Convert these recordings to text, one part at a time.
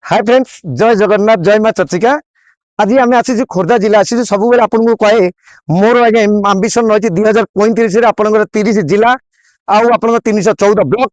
Hi friends, जय जगन्नाथ, जय माँ चर्चिका। आज आम आसी खोर्धा जिला आसी सब आपको कहे मोर आगे आंबिशन रही 2035 आप 30 जिला आउ 314 ब्लॉक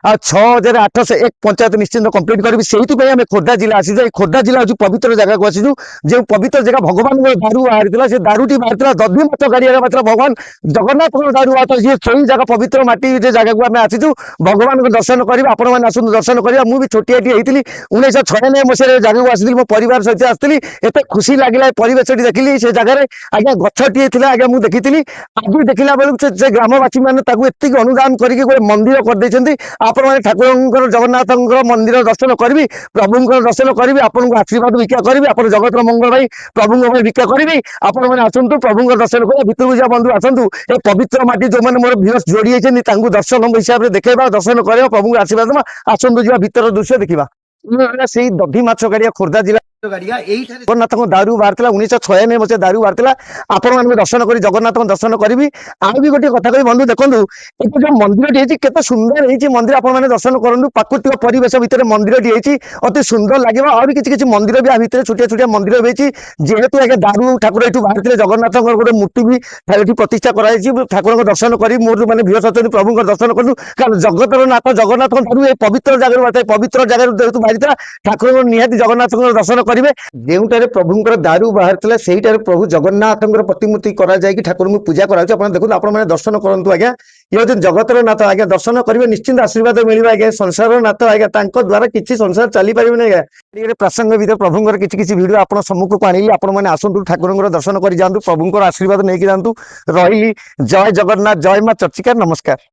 आ 6801 पंचायत निश्चिंत कंप्लीट करी से खोर्धा जिला आसी खोर्धा जिला हूँ पवित्र जगह को आसी जो पवित्र जगह भगवान दारू बाहरी से दारूटी बाहरी दधी मत गाड़िया मात्र भगवान जगन्नाथ दारू बाहर सी सही जगह पवित्र माटी जगह को आम आसीचु भगवान दर्शन करेंगे आपण मैंने आसतु दर्शन करा मुझे छोटियाटी होती 1996 मसीह जगह को आसी मो परिवार सहित आसती एत खुशी लगे परिवेश देखिली से जगह आज्ञा गछटी आज्ञा मुझे देखी आज देखला बेलू से ग्रामवासी मैंने एतिक अनुदान करके गोटे मंदिर करदे आपण मैंने ठाकुर जगन्नाथ मंदिर दर्शन करी प्रभु दर्शन करी आपको आशीर्वाद भिक्षा करी आप जगत मंगल भाई प्रभु भिक्षा करी आपण मैंने आसतु प्रभु दर्शन कर भितर जा बंधु आसतु ये पवित्र माटी जो मैंने मोर भीर जोड़ी दर्शन हिसाब से देखा दर्शन कर प्रभु आशीर्वाद आसतु जा भीतर दृश्य देखा से दधी माछ गाड़िया खोर्धा जिला जगन्नाथ दारू बाहर 1996 मसीह दारू बाहर आपण मैंने दर्शन कर जगन्नाथ दर्शन करी आज भी गोटे कथा कही बंधु देखो जो मंदिर के सुंदर है मंदिर आप दर्शन करूँ प्राकृतिक परिवेश भितर मंदिर अति सुंदर लगे और किसी मंदिर भी भितर छोटिया छोटिया मंदिर भी जेहेतु आगे दारू ठाकुर ये बाहर जगन्नाथ गोटे मूर्ति भी प्रतिष्ठा कर ठाकुर दर्शन कर मोर मैंने भीड़ सचुरी प्रभु दर्शन करूँ कारण जगतर नाथ जगन्नाथ दारू ये पवित्र जगह पवित्र जगह जेहतु बाहरी ठाकुर निहाती जगन्नाथ दर्शन करेंगे जो प्रभुंर दारू बाहर प्रभु जगन्नाथ प्रतिमूर्ति ठाकुर को पूजा कर देखो आप दर्शन करूँ आज्ञा ये जगतर नाथ आज्ञा दर्शन करेंगे निश्चिंत आशीर्वाद मिले आज्ञा संसार नाथ आज्ञा द्वारा किसी संसार चली पारे आज्ञा प्रसंग भर प्रभुंर किसी भिड आप सम्मुख को आनी आपने आसतु ठाकुर दर्शन कर जातु प्रभुंर आशीर्वाद नहीं जातु रही जय जगन्नाथ जय माँ चर्चिका नमस्कार।